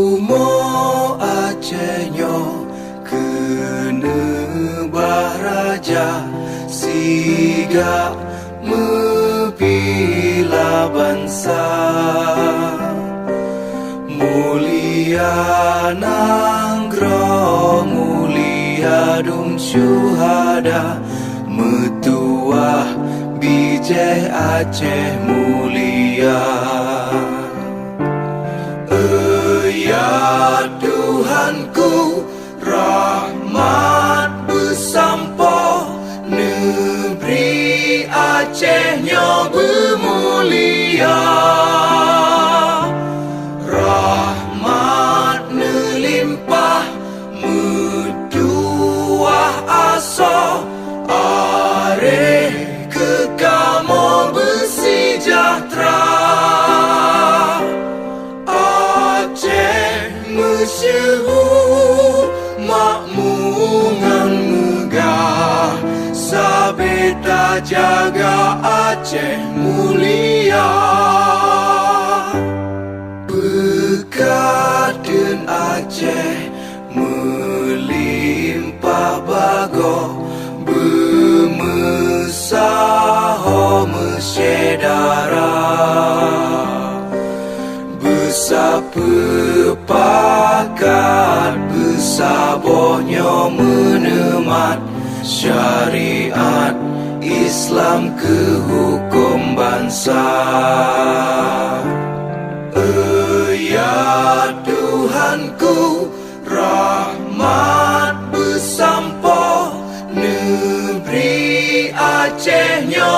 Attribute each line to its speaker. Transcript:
Speaker 1: Umo Acehnya kena baraja siga mepila bangsa mulia nanggro mulia dum syuhada metuah bijih Aceh mulia. Ya Tuhanku, rahmat bersampo, negeri Acehnya bermulia. Rahmat melimpah, metuah aso, areh kekamo bersejahtera. Masyhur makmungan megah, sabeta jaga Aceh mulia. Bekaden Aceh melimpah bago, bermesaho mesyedara. Sepakat besabohnya menemat syariat Islam ke hukum bangsa. Ya Tuhanku, rahmat bersampo, negeri Acehnya